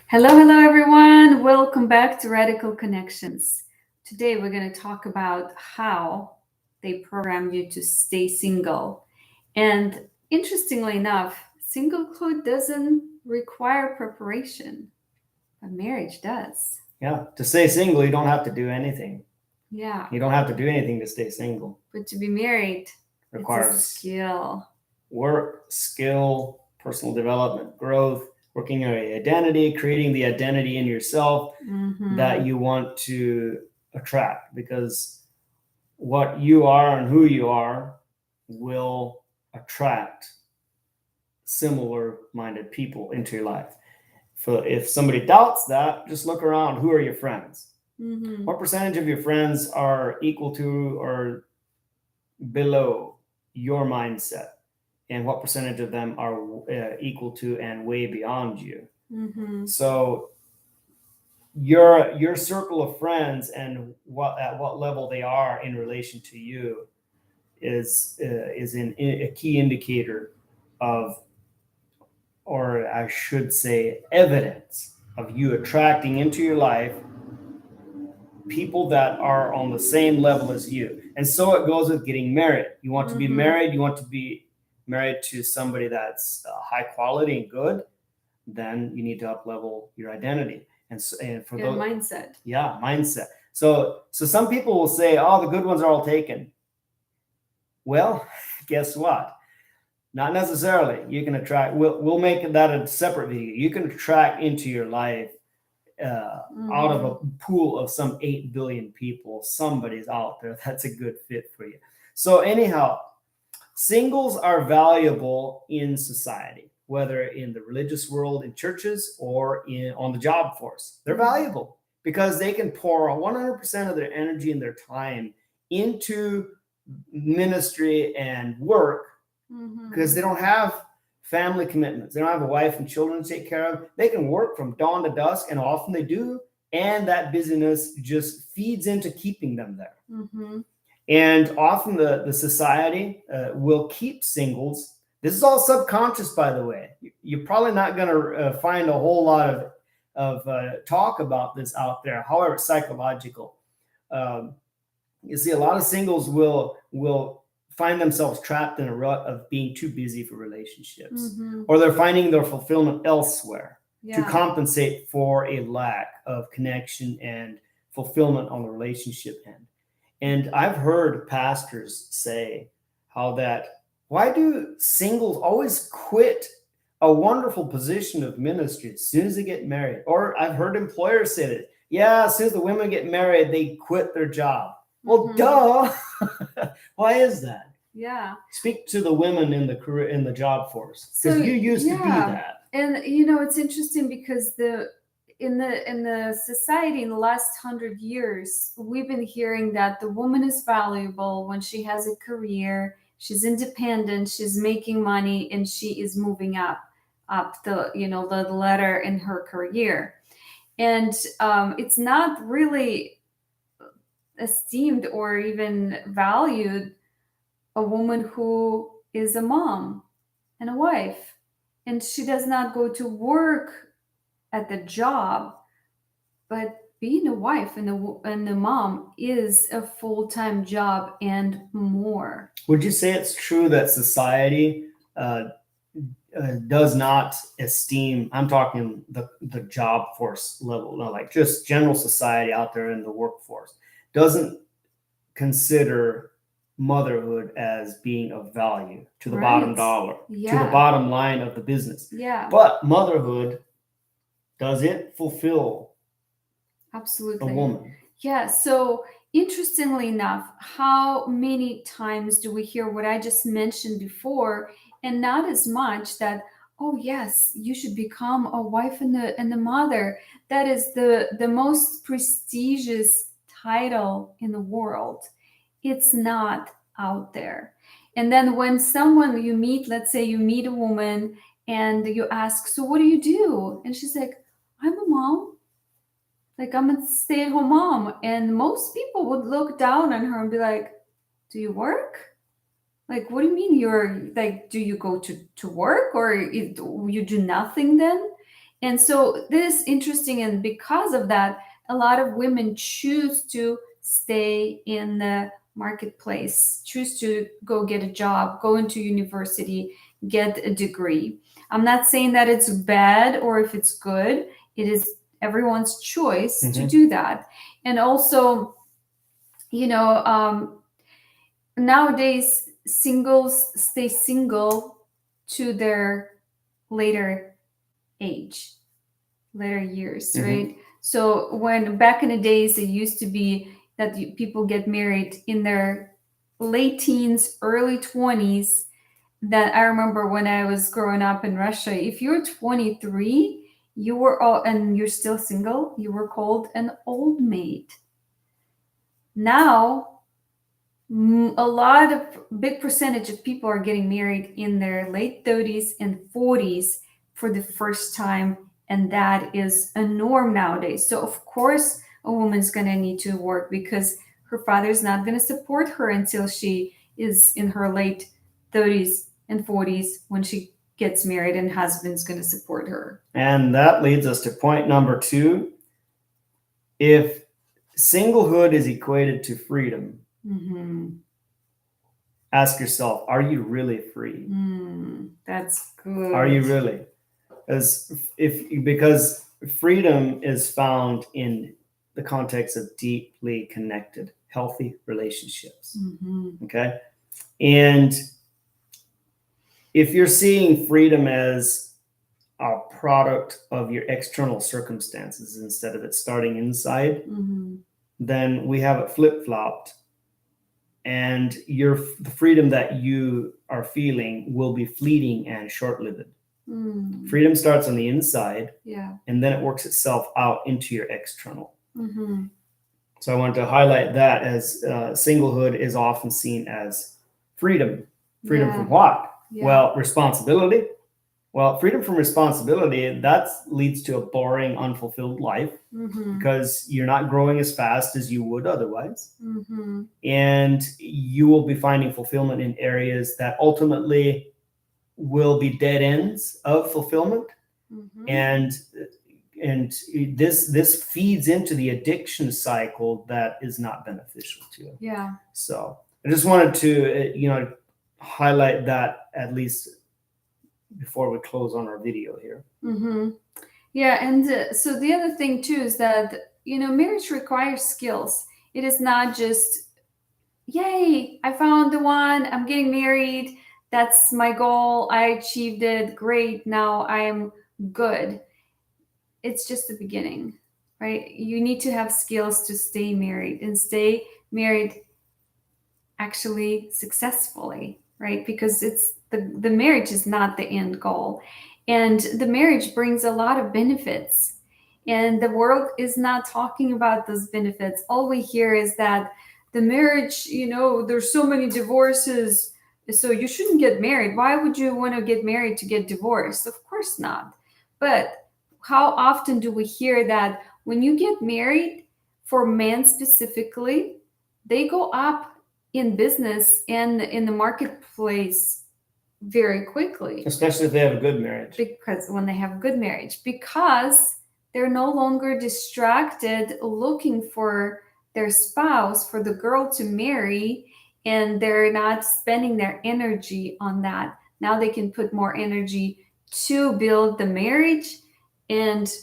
Hello, everyone. Welcome back to Radical Connections. Today, we're going to talk about how they program you to stay single. And interestingly enough, singlehood doesn't require preparation, but marriage does. Yeah, to stay single, you don't have to do anything. Yeah, You don't have to do anything to stay single. but to be married, it's a Requires skill. work, skill, personal development, growth, working on your identity, creating the identity in yourself that you want to attract. Because what you are and who you are will attract similar minded people into your life. If somebody doubts that, just look around. Who are your friends? What percentage of your friends are equal to or below your mindset? And what percentage of them are equal to and way beyond you? So your circle of friends and at what level they are in relation to you is a key indicator of, or I should say, evidence of you attracting into your life people that are on the same level as you. And so it goes with getting married. You want to be married, you want to be married to somebody that's high quality and good, then you need to up level your identity. And for Your those mindset. Yeah, mindset. So some people will say, oh, the good ones are all taken. Well, guess what? Not necessarily. You can attract, we'll make that a separate video. You can attract into your life out of a pool of some 8 billion people, somebody's out there that's a good fit for you. So anyhow, singles are valuable in society, whether in the religious world, in churches, or on the job force. They're valuable because they can pour 100% of their energy and their time into ministry and work because they don't have family commitments. They don't have a wife and children to take care of. They can work from dawn to dusk, and often they do. And that busyness just feeds into keeping them there. And often the society will keep singles. This is all subconscious, by the way. You're probably not going to find a whole lot of talk about this out there. However, it's psychological. You see, a lot of singles will find themselves trapped in a rut of being too busy for relationships, or they're finding their fulfillment elsewhere to compensate for a lack of connection and fulfillment on the relationship end. And I've heard pastors say how that, why do singles always quit a wonderful position of ministry as soon as they get married? Or I've heard employers say that, yeah, as soon as the women get married, they quit their job. Well, duh. Why is that? Yeah. Speak to the women in the job force, because you used to be that. And it's interesting because in the society in the last 100 years, we've been hearing that the woman is valuable when she has a career, she's independent, she's making money, and she is moving up the ladder in her career. And it's not really esteemed or even valued a woman who is a mom and a wife, and she does not go to work at the job, but being a wife and the mom is a full-time job and more. Would you say it's true that society does not esteem, I'm talking the job force level, no, like just general society out there in the workforce, doesn't consider motherhood as being of value to the bottom dollar, to the bottom line of the business? But motherhood, does it fulfill absolutely a woman? Yeah. So interestingly enough, how many times do we hear what I just mentioned before, and not as much that, oh yes, you should become a wife and the mother. That is the most prestigious title in the world. It's not out there. And then when someone you meet, let's say you meet a woman and you ask, so what do you do? And she's like, I'm a mom. Like, I'm a stay-at-home mom. And most people would look down on her and be like, do you work? Like, what do you mean you're like, do you go to work, or you do nothing then? And so this is interesting, and because of that, a lot of women choose to stay in the marketplace, choose to go get a job, go into university, get a degree. I'm not saying that it's bad or if it's good. It is everyone's choice to do that. And also, nowadays singles stay single to their later years, right? So when back in the days, it used to be that people get married in their late teens, early 20s. That I remember when I was growing up in Russia, if you're 23, you were all, and you're still single, you were called an old maid. Now, big percentage of people are getting married in their late 30s and 40s for the first time, and that is a norm nowadays. So of course a woman's going to need to work, because her father's not going to support her until she is in her late 30s and 40s when she gets married, and husband's going to support her. And that leads us to point number 2. If singlehood is equated to freedom, ask yourself, are you really free? That's good. Are you really? Because freedom is found in the context of deeply connected, healthy relationships. Okay? And if you're seeing freedom as a product of your external circumstances instead of it starting inside, then we have it flip-flopped, and the freedom that you are feeling will be fleeting and short-lived. Freedom starts on the inside, and then it works itself out into your external. So I want to highlight that, as singlehood is often seen as freedom. Freedom from what? Well, responsibility. Well, freedom from responsibility, that leads to a boring, unfulfilled life, because you're not growing as fast as you would otherwise. And you will be finding fulfillment in areas that ultimately will be dead ends of fulfillment. And this feeds into the addiction cycle that is not beneficial to you. So I just wanted to highlight that, at least before we close on our video here. And so the other thing too is that marriage requires skills. It is not just, yay, I found the one, I'm getting married, that's my goal, I achieved it, great, now I am good. It's just the beginning, right? You need to have skills to stay married, and stay married actually successfully, right? Because it's the marriage is not the end goal, and the marriage brings a lot of benefits, and the world is not talking about those benefits. All we hear is that the marriage, there's so many divorces, so you shouldn't get married. Why would you want to get married to get divorced? Of course not. But how often do we hear that when you get married, for men specifically, they go up in business and in the marketplace very quickly, especially if they have a good marriage. Because when they have a good marriage, because they're no longer distracted looking for their spouse, for the girl to marry, and they're not spending their energy on that. Now they can put more energy to build the marriage and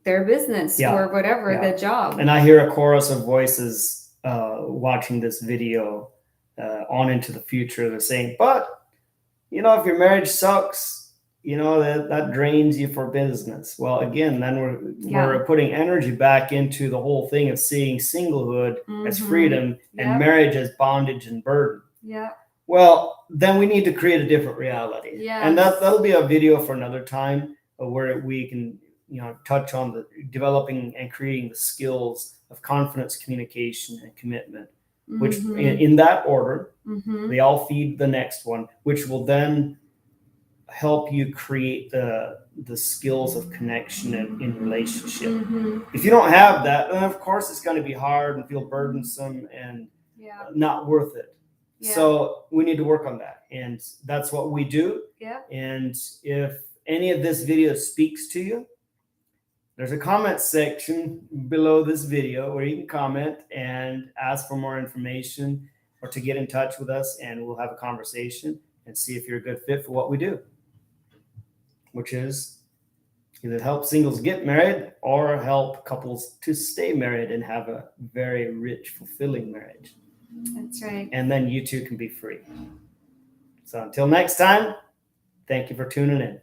their business or whatever, the job. And I hear a chorus of voices watching this video on into the future. They're saying, but if your marriage sucks, that drains you for business. Well, again, then we're putting energy back into the whole thing of seeing singlehood as freedom and marriage as bondage and burden. Well, then we need to create a different reality. And that'll be a video for another time, where we can touch on the developing and creating the skills of confidence, communication, and commitment, which in that order, they all feed the next one, which will then help you create the skills of connection in relationship. If you don't have that, then of course it's going to be hard and feel burdensome and not worth it. So we need to work on that, and that's what we do. And if any of this video speaks to you, there's a comment section below this video where you can comment and ask for more information or to get in touch with us, and we'll have a conversation and see if you're a good fit for what we do, which is either help singles get married or help couples to stay married and have a very rich, fulfilling marriage. That's right. And then you too can be free. So until next time, thank you for tuning in.